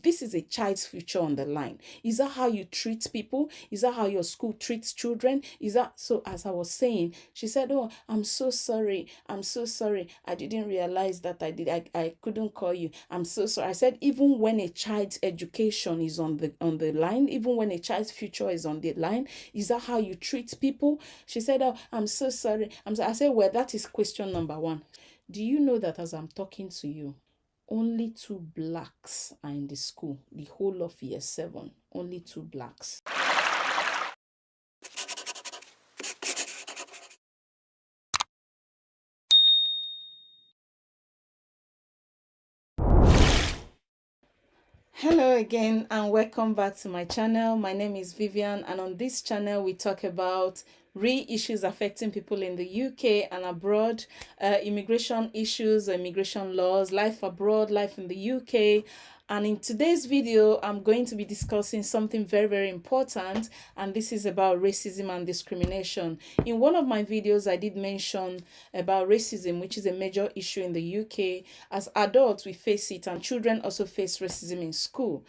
This is a child's future on the line. Is that how you treat people? Is that how your school treats children? Is that so? As I was saying, she said, "Oh, I'm so sorry. I'm so sorry. I didn't realize that I couldn't call you. I'm so sorry." I said, even when a child's education is on the line, even when a child's future is on the line, is that how you treat people? She said, "Oh, I'm so sorry." I said, "Well, that is question number one. Do you know that as I'm talking to you, only two blacks are in the school, the whole of year 7, only two blacks." Hello again and welcome back to my channel. My name is Vivian, and on this channel we talk about real issues affecting people in the UK and abroad, immigration issues, immigration laws, life abroad, life in the UK. And in today's video, I'm going to be discussing something very, very important, and this is about racism and discrimination. In one of my videos, I did mention about racism, which is a major issue in the UK. As adults, we face it, and children also face racism in school.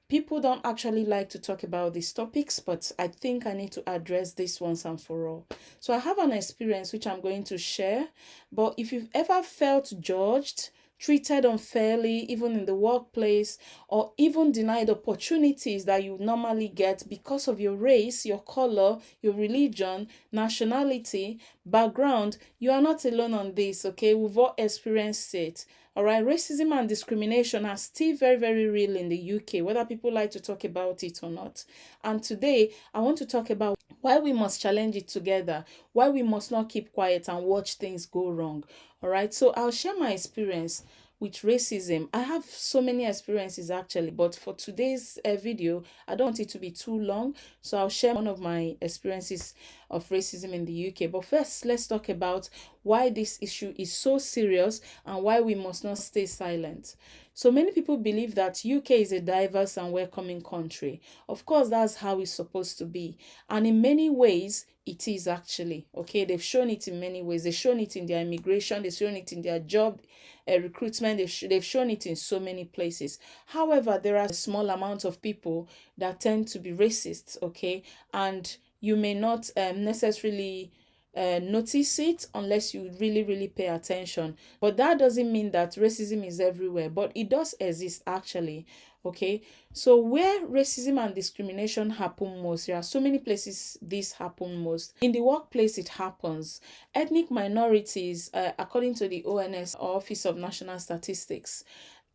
People don't actually like to talk about these topics, but I think I need to address this once and for all. So I have an experience which I'm going to share, but if you've ever felt judged, treated unfairly, even in the workplace, or even denied opportunities that you normally get because of your race, your color, your religion, nationality, background, you are not alone on this, okay? We've all experienced it. All right, racism and discrimination are still very, very real in the UK, whether people like to talk about it or not. And today, I want to talk about why we must challenge it together, why we must not keep quiet and watch things go wrong. All right, so I'll share my experience with racism. I have so many experiences actually, but for today's video, I don't want it to be too long, so I'll share one of my experiences of racism in the UK. But first, let's talk about why this issue is so serious and why we must not stay silent. So many people believe that UK is a diverse and welcoming country. Of course, that's how it's supposed to be. And in many ways, it is actually. Okay, they've shown it in many ways. They've shown it in their immigration, they've shown it in their job recruitment, they've shown it in so many places. However, there are a small amount of people that tend to be racist, okay? And you may not necessarily notice it unless you really, really pay attention. But that doesn't mean that racism is everywhere, but it does exist actually. Okay, so where racism and discrimination happen most, there are so many places this happen most. In the workplace, it happens. Ethnic minorities, according to the ONS, Office of National Statistics,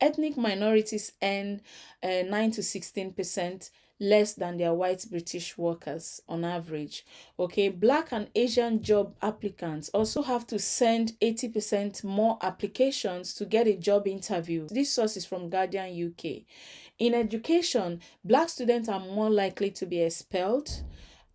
ethnic minorities earn 9 to 16% less than their white British workers on average. Okay, Black and Asian job applicants also have to send 80% more applications to get a job interview. This source is from Guardian UK. In education, Black students are more likely to be expelled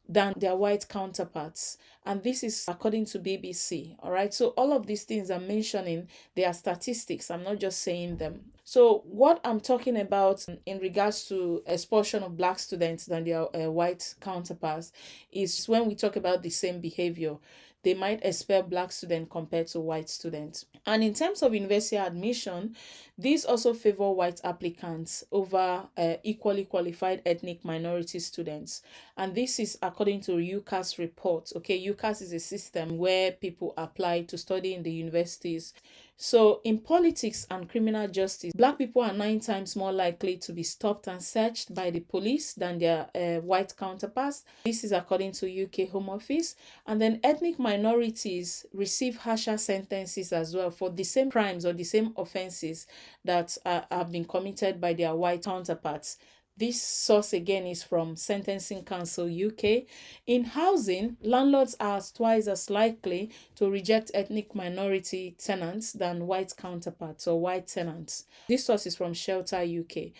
than their white counterparts, and this is according to BBC. All right, so all of these things I'm mentioning, they are statistics, I'm not just saying them. So what I'm talking about in regards to expulsion of Black students than their white counterparts is when we talk about the same behavior. They might expel Black students compared to white students. And in terms of university admission, these also favor white applicants over equally qualified ethnic minority students. And this is according to UCAS report. Okay, UCAS is a system where people apply to study in the universities. So in politics and criminal justice, Black people are 9 times more likely to be stopped and searched by the police than their white counterparts. This is according to UK Home Office. And then ethnic minorities receive harsher sentences as well for the same crimes or the same offenses that have been committed by their white counterparts. This source again is from Sentencing Council UK. In housing, landlords are twice as likely to reject ethnic minority tenants than white counterparts or white tenants. This source is from Shelter UK.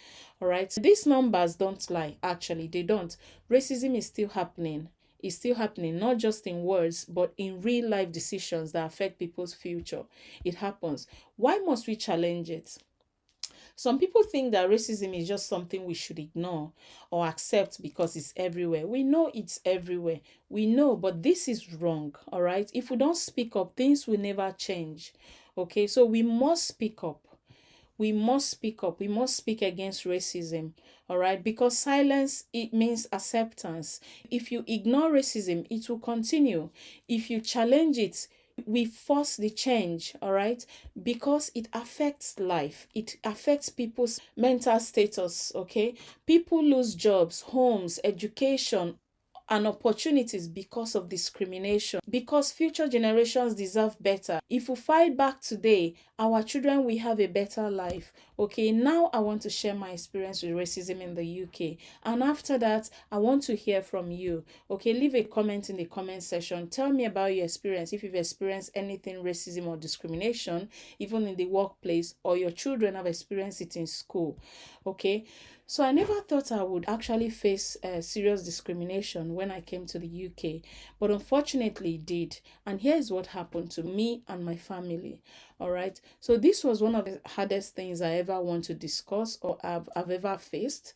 All right, these numbers don't lie, actually, they don't. Racism is still happening. It's still happening, not just in words, but in real life decisions that affect people's future. It happens. Why must we challenge it? Some people think that racism is just something we should ignore or accept because it's everywhere. We know it's everywhere. We know, but this is wrong, all right? If we don't speak up, things will never change, okay? So we must speak up. We must speak up. We must speak against racism. All right, because silence, it means acceptance. If you ignore racism, it will continue. If you challenge it, we force the change. All right, because it affects life, it affects people's mental status. Okay, people lose jobs, homes, education, and opportunities because of discrimination, because future generations deserve better. If we fight back today, our children will have a better life. Okay, now I want to share my experience with racism in the UK, and after that I want to hear from you. Okay, leave a comment in the comment section. Tell me about your experience, if you've experienced anything racism or discrimination, even in the workplace, or your children have experienced it in school. Okay, so I never thought I would actually face serious discrimination when I came to the UK, but unfortunately it did. And here's what happened to me and my family. All right. So this was one of the hardest things I ever want to discuss, or I've ever faced.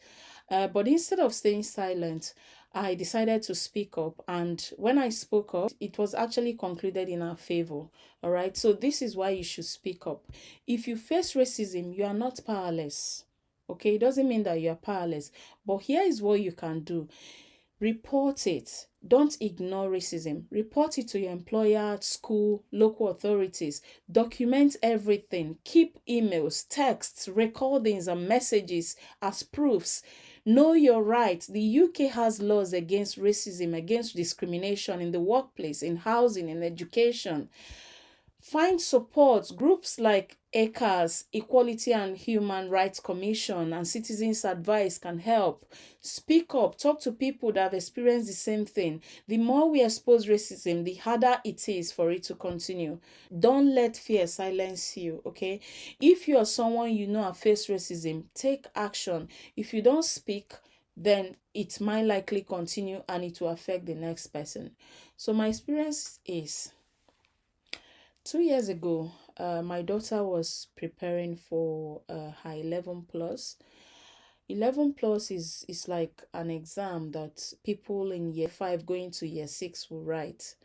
But instead of staying silent, I decided to speak up. And when I spoke up, it was actually concluded in our favor. All right. So this is why you should speak up. If you face racism, you are not powerless. Okay, it doesn't mean that you're powerless, but here is what you can do. Report it. Don't ignore racism. Report it to your employer, school, local authorities. Document everything. Keep emails, texts, recordings, and messages as proofs. Know your rights. The UK has laws against racism, against discrimination in the workplace, in housing, in education. Find support. Groups like ECAS, Equality and Human Rights Commission, and Citizens Advice can help. Speak up. Talk to people that have experienced the same thing. The more we expose racism, the harder it is for it to continue. Don't let fear silence you, okay? If you are someone you know have faced racism, take action. If you don't speak, then it might likely continue and it will affect the next person. So my experience is 2 years ago, my daughter was preparing for her 11 plus. 11 plus is like an exam that people in year 5 going to year 6 will write.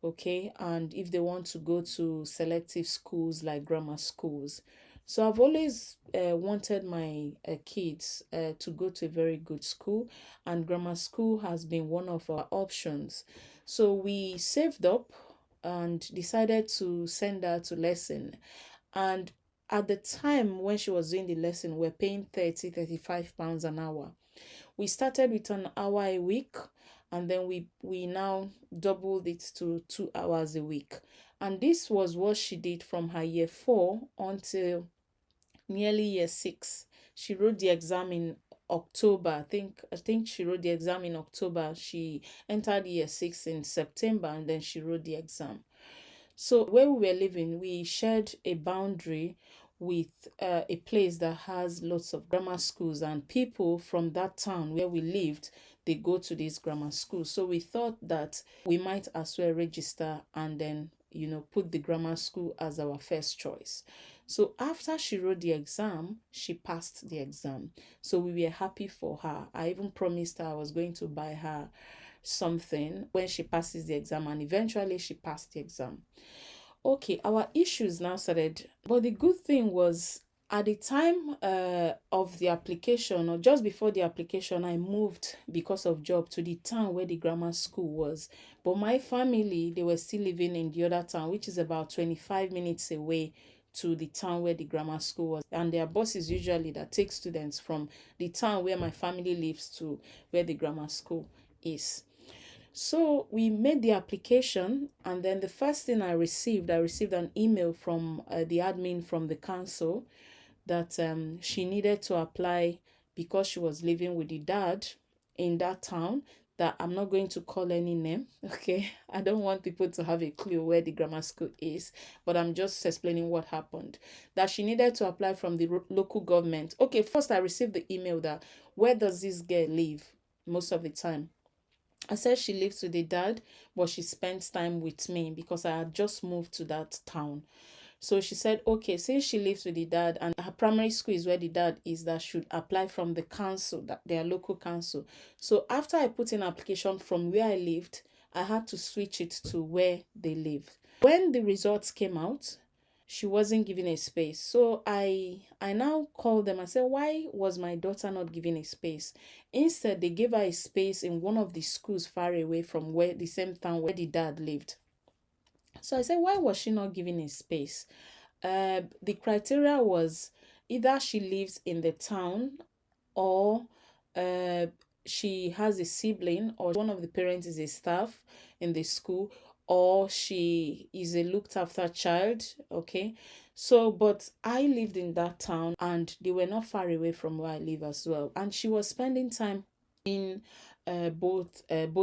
Okay, and if they want to go to selective schools like grammar schools. So I've always wanted my kids to go to a very good school, and grammar school has been one of our options. So we saved up and decided to send her to lesson. And at the time when she was doing the lesson, we're paying 35 pounds an hour. We started with an hour a week, and then we now doubled it to 2 hours a week. And this was what she did from her year 4 until nearly year 6. She wrote the exam in October. I think she wrote the exam in October. She entered year 6 in September, and then she wrote the exam. So where we were living, we shared a boundary with a place that has lots of grammar schools, and people from that town where we lived, they go to these grammar schools. So we thought that we might as well register and then put the grammar school as our first choice. So after she wrote the exam, she passed the exam. So we were happy for her. I even promised her I was going to buy her something when she passes the exam, and eventually she passed the exam. Okay, our issues now started, but the good thing was at the time of the application, or just before the application, I moved because of job to the town where the grammar school was. But my family, they were still living in the other town, which is about 25 minutes away to the town where the grammar school was. And there are buses usually that take students from the town where my family lives to where the grammar school is. So we made the application, and then the first thing I received an email from the admin from the council that she needed to apply because she was living with the dad in that town. That I'm not going to call any name, okay? I don't want people to have a clue where the grammar school is, but I'm just explaining what happened. That she needed to apply from the local government. Okay, first I received the email that, where does this girl live most of the time? I said she lives with the dad, but she spends time with me because I had just moved to that town. So she said, okay, since she lives with the dad and her primary school is where the dad is, that should apply from the council, that their local council. So after I put in an application from where I lived, I had to switch it to where they lived. When the results came out, she wasn't given a space. So I now called them and said, why was my daughter not given a space? Instead, they gave her a space in one of the schools far away from where the same town where the dad lived. So I said, why was she not given a space? The criteria was either she lives in the town, or uh, she has a sibling, or one of the parents is a staff in the school, or she is a looked after child. Okay. So, but I lived in that town and they were not far away from where I live as well. And she was spending time in both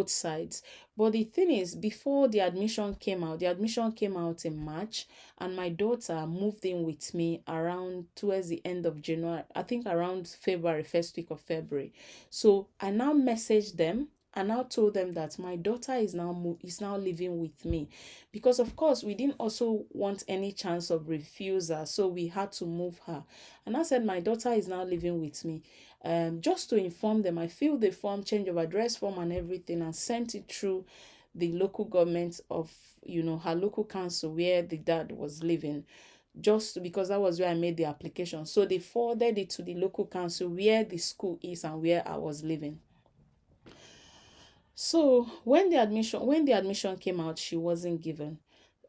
sides. But the thing is, before the admission came out in March, and my daughter moved in with me around towards the end of January, I think around February, first week of February. So I now messaged them and now told them that my daughter is now living with me, because of course we didn't also want any chance of refusal, so we had to move her. And I said my daughter is now living with me. Just to inform them, I filled the form, change of address form and everything, and sent it through the local government of, her local council where the dad was living, just because that was where I made the application. So they forwarded it to the local council where the school is and where I was living. So when the admission came out, she wasn't given.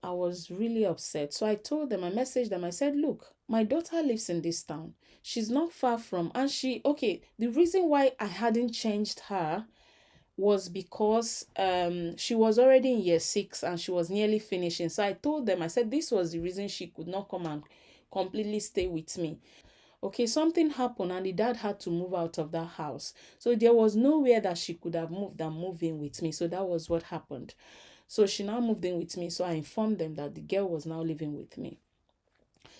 I was really upset. So I told them, I messaged them, I said, look, my daughter lives in this town. She's not far from, and the reason why I hadn't changed her was because she was already in year 6 and she was nearly finishing. So I told them, I said this was the reason she could not come and completely stay with me. Okay, something happened and the dad had to move out of that house. So there was nowhere that she could have moved and move in with me. So that was what happened. So she now moved in with me. So I informed them that the girl was now living with me.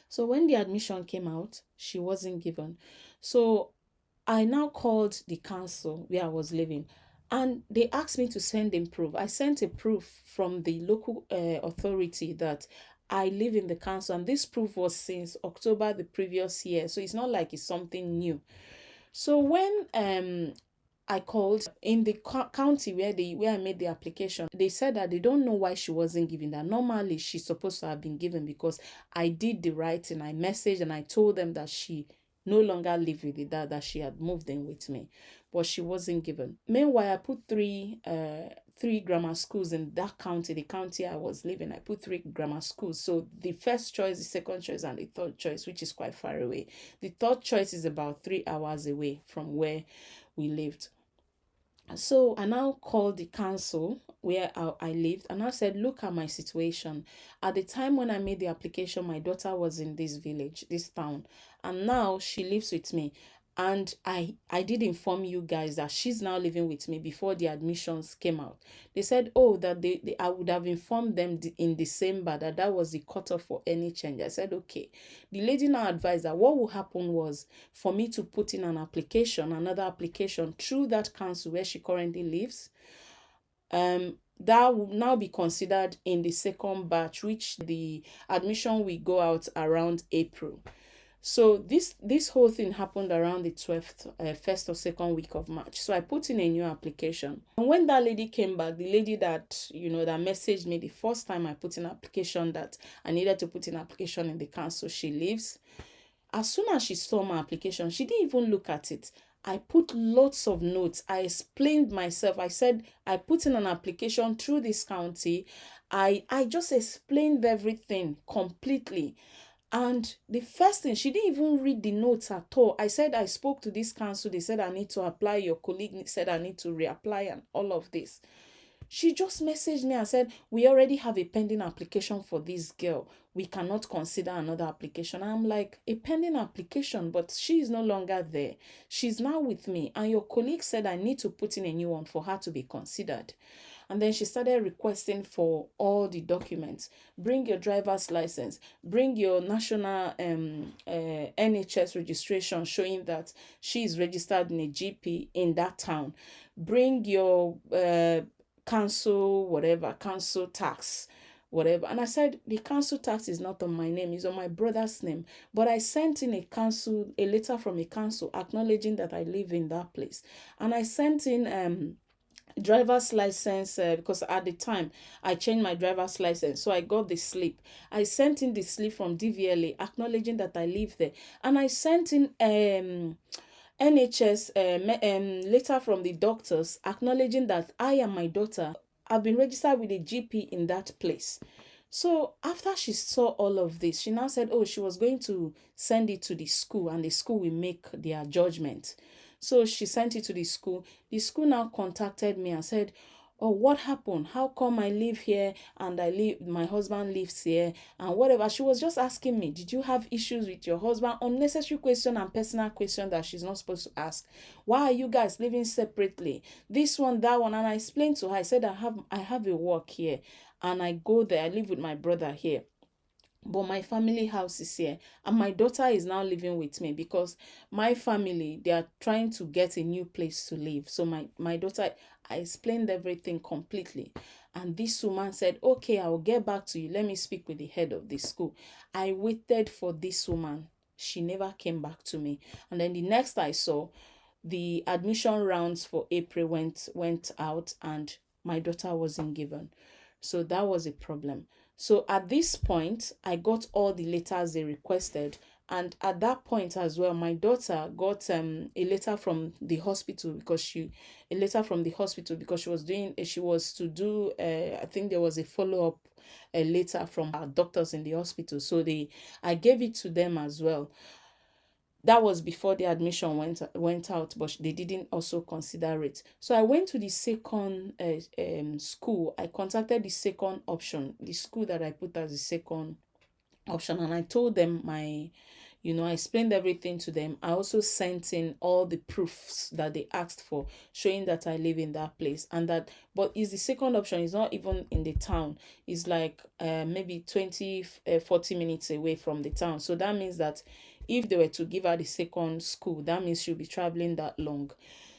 So when the admission came out, she wasn't given. So I now called the council where I was living, and they asked me to send in proof. I sent a proof from the local authority that I live in the council, and this proof was since October the previous year. So it's not like it's something new. So when I called in the county where I made the application, they said that they don't know why she wasn't given that. Normally, she's supposed to have been given because I did the writing. I messaged and I told them that she no longer lived with the dad, that she had moved in with me, but she wasn't given. Meanwhile, I put three grammar schools in that county, the county I was living. I put 3 grammar schools. So the first choice, the second choice, and the third choice, which is quite far away. The third choice is about 3 hours away from where we lived. So I now called the council where I lived, and I said, look at my situation. At the time when I made the application, my daughter was in this village, this town, and now she lives with me. And I did inform you guys that she's now living with me before the admissions came out. They said, oh, that I would have informed them in December that was the cutoff for any change. I said, okay. The lady now advised that what will happen was for me to put in another application through that council where she currently lives. That will now be considered in the second batch, which the admission will go out around April. So this whole thing happened around the 12th, first or second week of March. So I put in a new application. And when that lady came back, the lady that, that messaged me the first time I put in application that I needed to put in application in the council she lives, as soon as she saw my application, she didn't even look at it. I put lots of notes. I explained myself. I said I put in an application through this county. I just explained everything completely. And the first thing, she didn't even read the notes at all. I said I spoke to this council. They said I need to apply. Your colleague said I need to reapply and all of this. She just messaged me and said, we already have a pending application for this girl. We cannot consider another application. I'm like, a pending application, but she is no longer there. She's now with me. And your colleague said I need to put in a new one for her to be considered. And then she started requesting for all the documents. Bring your driver's license. Bring your national NHS registration showing that she is registered in a GP in that town. Bring your council tax, whatever. And I said, the council tax is not on my name, it's on my brother's name. But I sent in a letter from a council acknowledging that I live in that place. And I sent in driver's license, because at the time I changed my driver's license, so I got the slip. I sent in the slip from DVLA acknowledging that I live there, and I sent in NHS letter from the doctors acknowledging that I and my daughter have been registered with a GP in that place. So after she saw all of this, she now said, oh, she was going to send it to the school and the school will make their judgment. So she sent it to the school. The school now contacted me and said, oh, what happened? How come I live here and my husband lives here and whatever? She was just asking me, did you have issues with your husband? Unnecessary question and personal question that she's not supposed to ask. Why are you guys living separately? This one, that one. And I explained to her, I said, I have a work here and I go there. I live with my brother here, but my family house is here, and my daughter is now living with me because my family, they are trying to get a new place to live. So my daughter, I explained everything completely, and this woman said, okay, I will get back to you, let me speak with the head of the school. I waited for this woman. She never came back to me. And then the next I saw, the admission rounds for April went out and my daughter wasn't given. So that was a problem. So at this point, I got all the letters they requested. And at that point as well, my daughter got a letter from the hospital because she was to do, I think there was a follow-up a letter from our doctors in the hospital. So I gave it to them as well. That was before the admission went out, but they didn't also consider it. So I went to the second school. I contacted the second option, the school that I put as the second option, and I told them I explained everything to them. I also sent in all the proofs that they asked for, showing that I live in that place and that, but is the second option is not even in the town. It's like maybe 20, 40 minutes away from the town. So that means that if they were to give her the second school, that means she'll be traveling that long.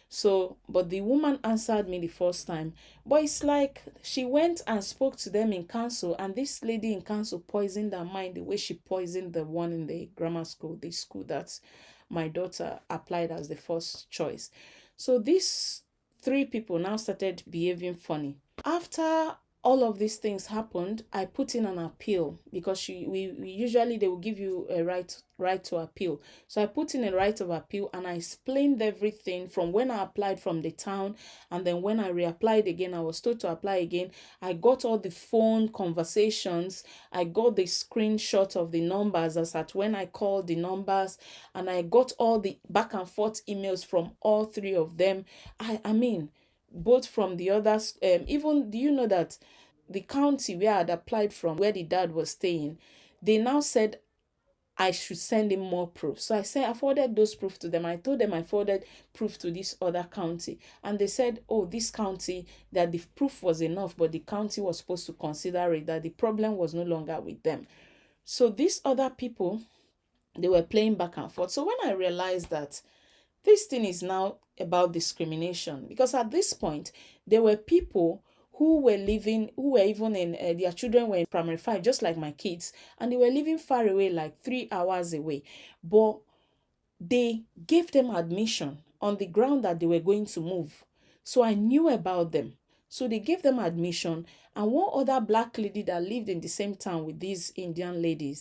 So, but the woman answered me the first time. But it's like she went and spoke to them in council, and this lady in council poisoned her mind the way she poisoned the one in the grammar school, the school that my daughter applied as the first choice. So these three people now started behaving funny. After all of these things happened, I put in an appeal because we usually they will give you a right to appeal. So I put in a right of appeal and I explained everything from when I applied from the town, and then when I reapplied again, I was told to apply again. I got all the phone conversations, I got the screenshot of the numbers as at when I called the numbers, and I got all the back and forth emails from all three of them. I mean, both from the others, even do you know that the county where I had applied from, where the dad was staying, they now said I should send him more proof. So I forwarded those proof to them. I told them I forwarded proof to this other county. And they said, oh, this county, that the proof was enough, but the county was supposed to consider it, that the problem was no longer with them. So these other people, they were playing back and forth. So when I realized that this thing is now about discrimination, because at this point, there were people who were even in, their children were in primary five, just like my kids, and they were living far away, like 3 hours away. But they gave them admission on the ground that they were going to move. So I knew about them. So they gave them admission, and one other black lady that lived in the same town with these Indian lady,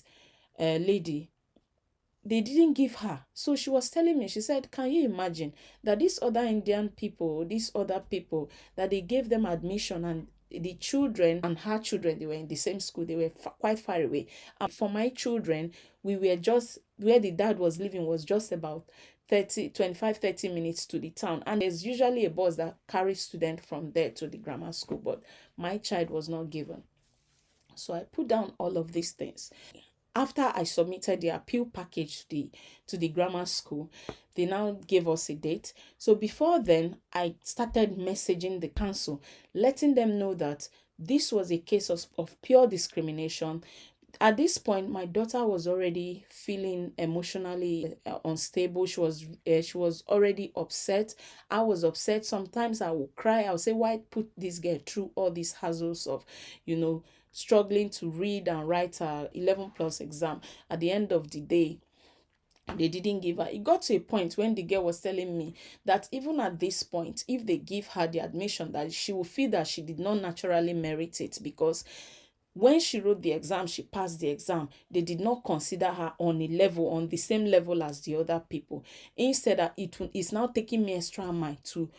they didn't give her. So she was telling me, she said, can you imagine that these other Indian people, these other people, that they gave them admission, and the children and her children, they were in the same school, they were quite far away. And for my children, we were just, where the dad was living was just about 25-30 minutes to the town. And there's usually a bus that carries students from there to the grammar school, but my child was not given. So I put down all of these things. After I submitted the appeal package to the grammar school, they now gave us a date. So before then, I started messaging the council, letting them know that this was a case of pure discrimination. At this point, my daughter was already feeling emotionally unstable. She was already upset. I was upset. Sometimes I would cry. I would say, why put this girl through all these hassles of, struggling to read and write her 11 plus exam? At the end of the day, They didn't give her. It got to a point when the girl was telling me that even at this point, if they give her the admission, that she will feel that she did not naturally merit it, because when she wrote the exam, she passed the exam, they did not consider her on the same level as the other people. Instead, that is now taking me extra mile to,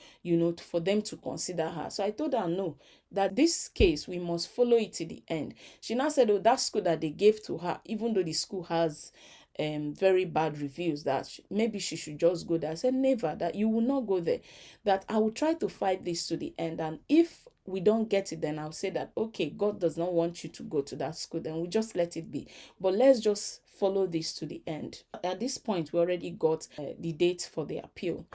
for them to consider her. So I told her no, that this case we must follow it to the end. She now said, oh, that school that they gave to her, even though the school has very bad reviews, that maybe she should just go there. I said, never, that you will not go there, that I will try to fight this to the end, and if we don't get it, then I'll say that, okay, God does not want you to go to that school, then we just let it be, but let's just follow this to the end. At this point, we already got the date for the appeal.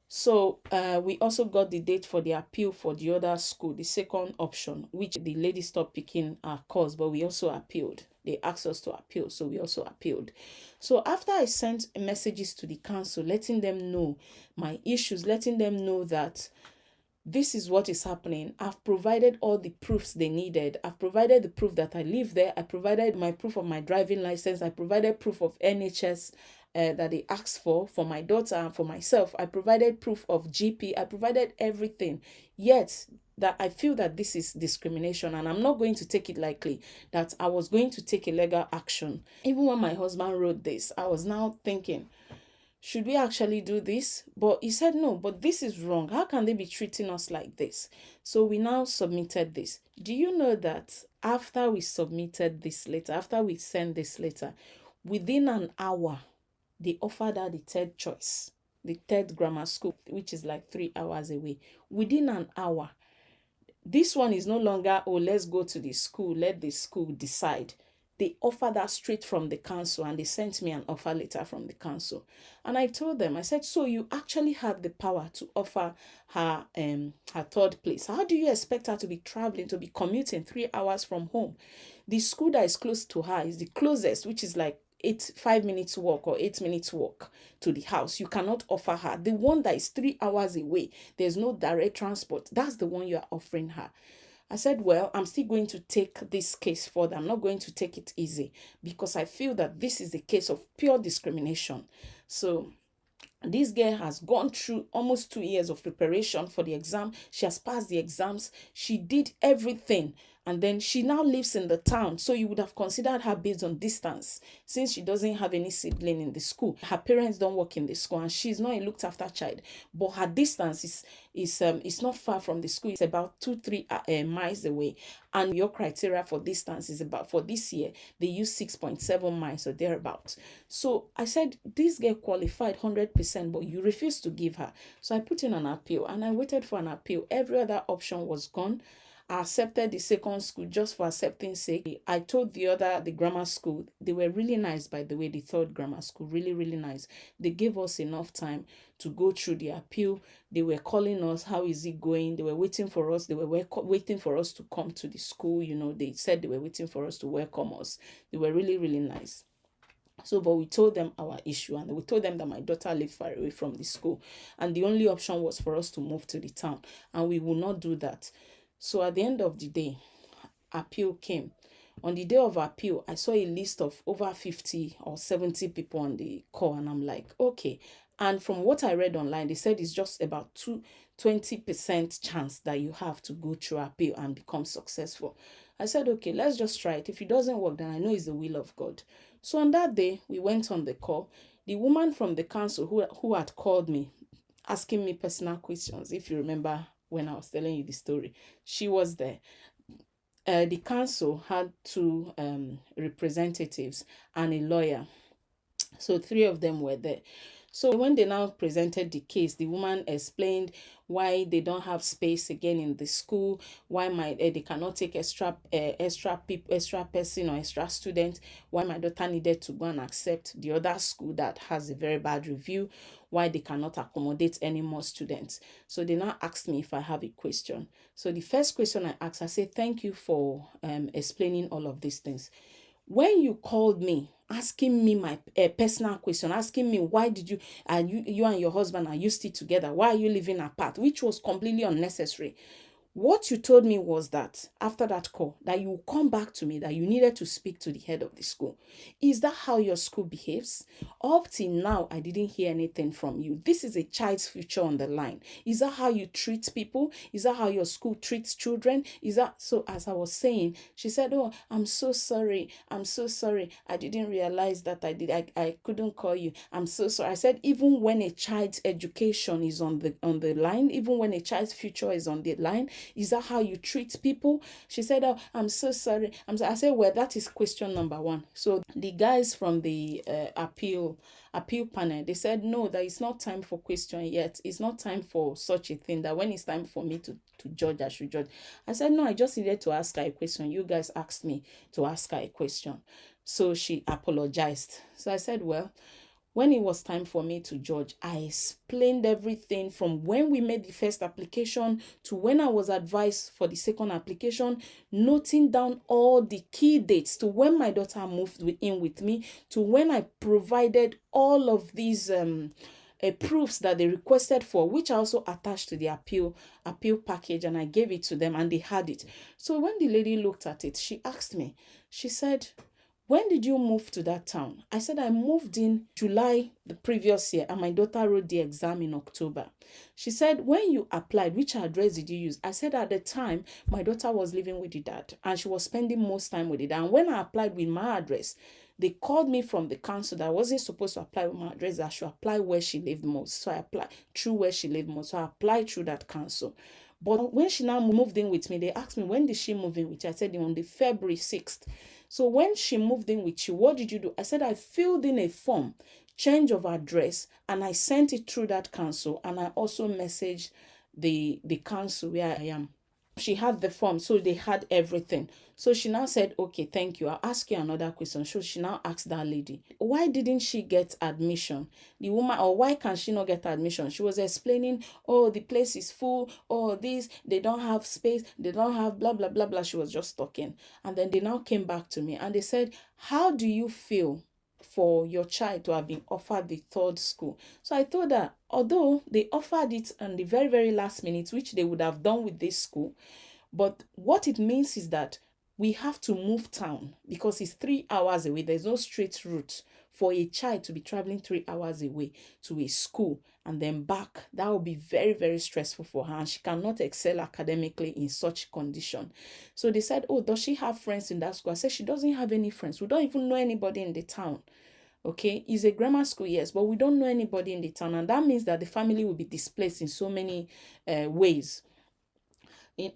So we also got the date for the appeal for the other school, the second option, which the lady stopped picking our course, but we also appealed. They asked us to appeal, so we also appealed. So after I sent messages to the council, letting them know my issues, letting them know that this is what is happening, I've provided all the proofs they needed. I've provided the proof that I live there. I provided my proof of my driving license. I provided proof of NHS that they asked for my daughter and for myself. I provided proof of GP. I provided everything. Yet, that I feel that this is discrimination, and I'm not going to take it lightly, that I was going to take a legal action. Even when my husband wrote this, I was now thinking, should we actually do this? But he said, no, but this is wrong. How can they be treating us like this? So we now submitted this. Do you know that after we submitted this letter, after we sent this letter, within an hour, they offered her the third choice, the third grammar school, which is like 3 hours away. Within an hour, this one is no longer, oh, let's go to the school, let the school decide. They offered that straight from the council, and they sent me an offer letter from the council. And I told them, I said, so you actually have the power to offer her her third place. How do you expect her to be traveling, to be commuting 3 hours from home? The school that is close to her is the closest, which is like 5 minutes walk or 8 minutes walk to the house. You cannot offer her the one that is 3 hours away. There's no direct transport. That's the one you are offering her. I said, well, I'm still going to take this case further. I'm not going to take it easy, because I feel that this is a case of pure discrimination. So this girl has gone through almost 2 years of preparation for the exam. She has passed the exams. She did everything. And then she now lives in the town. So you would have considered her based on distance, since she doesn't have any sibling in the school. Her parents don't work in the school, and she's not a looked after child. But her distance is not far from the school. It's about 2-3 miles away. And your criteria for distance is about, for this year, they use 6.7 miles or thereabouts. So I said, this girl qualified 100%, but you refused to give her. So I put in an appeal, and I waited for an appeal. Every other option was gone. I accepted the second school just for accepting sake. I told the grammar school, they were really nice, by the way, the third grammar school, really, really nice. They gave us enough time to go through the appeal. They were calling us, how is it going? They were waiting for us. They were waiting for us to come to the school. They said they were waiting for us to welcome us. They were really, really nice. So, but we told them our issue, and we told them that my daughter lived far away from the school, and the only option was for us to move to the town, and we will not do that. So at the end of the day, appeal came. On the day of appeal, I saw a list of over 50 or 70 people on the call, and I'm like, okay. And from what I read online, they said it's just about 20% chance that you have to go through appeal and become successful. I said, okay, let's just try it. If it doesn't work, then I know it's the will of God. So on that day, we went on the call. The woman from the council who had called me, asking me personal questions, if you remember when I was telling you the story, she was there. The council had 2 representatives and a lawyer. So 3 of them were there. So when they now presented the case, the woman explained why they don't have space again in the school, why they cannot take extra person or extra student, why my daughter needed to go and accept the other school that has a very bad review, why they cannot accommodate any more students. So they now asked me if I have a question. So the first question I asked, I said, thank you for explaining all of these things. When you called me, asking me my personal question, asking me why did you and your husband, are you still together? Why are you living apart? Which was completely unnecessary. What you told me was that after that call, that you will come back to me, that you needed to speak to the head of the school. Is that how your school behaves? Up till now, I didn't hear anything from you. This is a child's future on the line. Is that how you treat people? Is that how your school treats children? Is that so? As I was saying, she said, "Oh, I'm so sorry. I'm so sorry. I didn't realize that I couldn't call you. I'm so sorry." I said, even when a child's education is on the line, even when a child's future is on the line, is that how you treat people? She said, "Oh, I'm so sorry." I said, "Well, that is question number one." So the guys from the appeal panel, they said, "No, that it's not time for question yet. It's not time for such a thing, that when it's time for me to judge, I should judge." I said, "No, I just needed to ask her a question. You guys asked me to ask her a question." So she apologized. So I said, "Well, when it was time for me to judge, I explained everything from when we made the first application to when I was advised for the second application, noting down all the key dates to when my daughter moved in with me, to when I provided all of these proofs that they requested for, which I also attached to the appeal package, and I gave it to them and they had it." So when the lady looked at it, she asked me, she said, "When did you move to that town?" I said, "I moved in July the previous year and my daughter wrote the exam in October." She said, "When you applied, which address did you use?" I said, "At the time, my daughter was living with the dad and she was spending most time with the dad. And when I applied with my address, they called me from the council that I wasn't supposed to apply with my address, that I should apply where she lived most. So I applied through where she lived most. So I applied through that council." But when she now moved in with me, they asked me, "When did she move in with you?" I said, "On the February 6th. So when she moved in with you, what did you do?" I said, "I filled in a form, change of address, and I sent it through that council. And I also messaged the council where I am." She had the form, so they had everything. So she now said, "Okay, thank you. I'll ask you another question." So she now asked that lady, "Why didn't she get admission?" The woman, or why can she not get admission? She was explaining, "Oh, the place is full. Oh, this, they don't have space. They don't have blah, blah, blah, blah." She was just talking. And then they now came back to me and they said, "How do you feel for your child to have been offered the third school?" So I told her, although they offered it on the very, very last minute, which they would have done with this school, but what it means is that we have to move town because it's 3 hours away. There's no straight route for a child to be traveling 3 hours away to a school and then back. That will be very, very stressful for her, and she cannot excel academically in such condition. So they said, "Oh, does she have friends in that school?" I said, "She doesn't have any friends. We don't even know anybody in the town." Okay, it's a grammar school, yes, but we don't know anybody in the town, and that means that the family will be displaced in so many ways.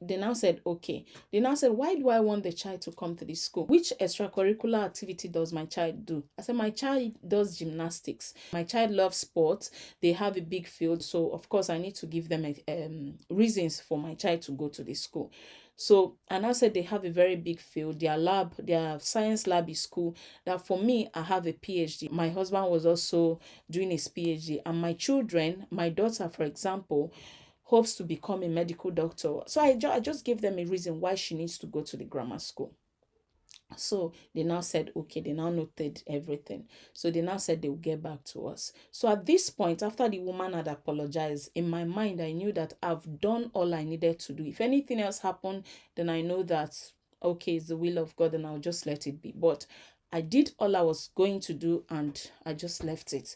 They now said, "Okay." They now said, "Why do I want the child to come to this school? Which extracurricular activity does my child do?" I said, "My child does gymnastics. My child loves sports. They have a big field. So, of course, I need to give them reasons for my child to go to this school." So, and I said, "They have a very big field. Their science lab is cool. That for me, I have a PhD. My husband was also doing his PhD. And my children, my daughter, for example, hopes to become a medical doctor." So I just gave them a reason why she needs to go to the grammar school. So they now said, okay, they now noted everything. So they now said they will get back to us. So at this point, after the woman had apologized, in my mind, I knew that I've done all I needed to do. If anything else happened, then I know that, okay, it's the will of God and I'll just let it be. But I did all I was going to do and I just left it.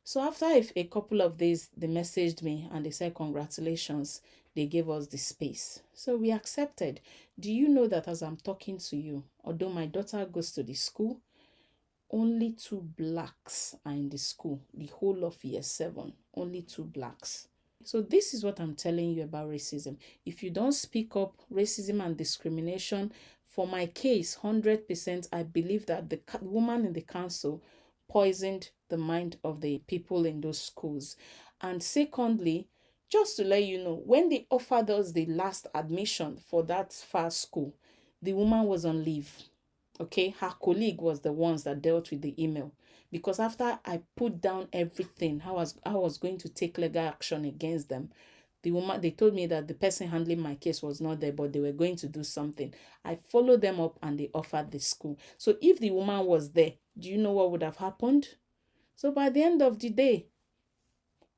So after a couple of days, they messaged me and they said, "Congratulations." They gave us the space. So we accepted. Do you know that as I'm talking to you, although my daughter goes to the school, only 2 blacks are in the school, the whole of year 7, only 2 blacks. So this is what I'm telling you about racism. If you don't speak up, racism and discrimination, for my case, 100%, I believe that the woman in the council poisoned the mind of the people in those schools. And secondly, just to let you know, when they offered us the last admission for that far school, the woman was on leave. Okay, her colleague was the ones that dealt with the email, because after I put down everything, I was going to take legal action against them. The woman, they told me that the person handling my case was not there, but they were going to do something. I followed them up and they offered the school. So if the woman was there, do you know what would have happened? So by the end of the day,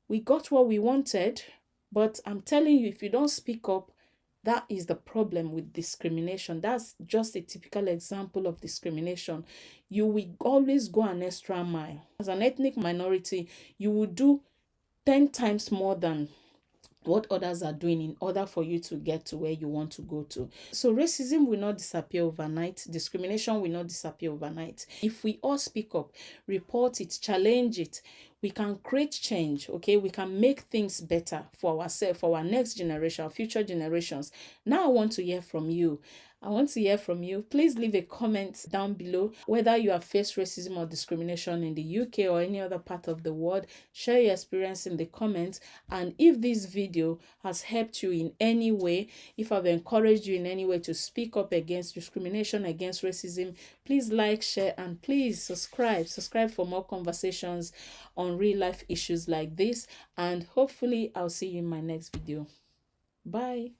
we got what we wanted, but I'm telling you, if you don't speak up, That is the problem with discrimination. That's just a typical example of discrimination. You will always go an extra mile. As an ethnic minority, you will do 10 times more than what others are doing in order for you to get to where you want to go to. So racism will not disappear overnight. Discrimination will not disappear overnight. If we all speak up, report it, challenge it, we can create change, okay? We can make things better for ourselves, for our next generation, our future generations. Now I want to hear from you. I want to hear from you. Please leave a comment down below whether you have faced racism or discrimination in the UK or any other part of the world. Share your experience in the comments. And if this video has helped you in any way, if I've encouraged you in any way to speak up against discrimination, against racism, please like, share, and please subscribe. Subscribe for more conversations on real life issues like this. And hopefully I'll see you in my next video. Bye.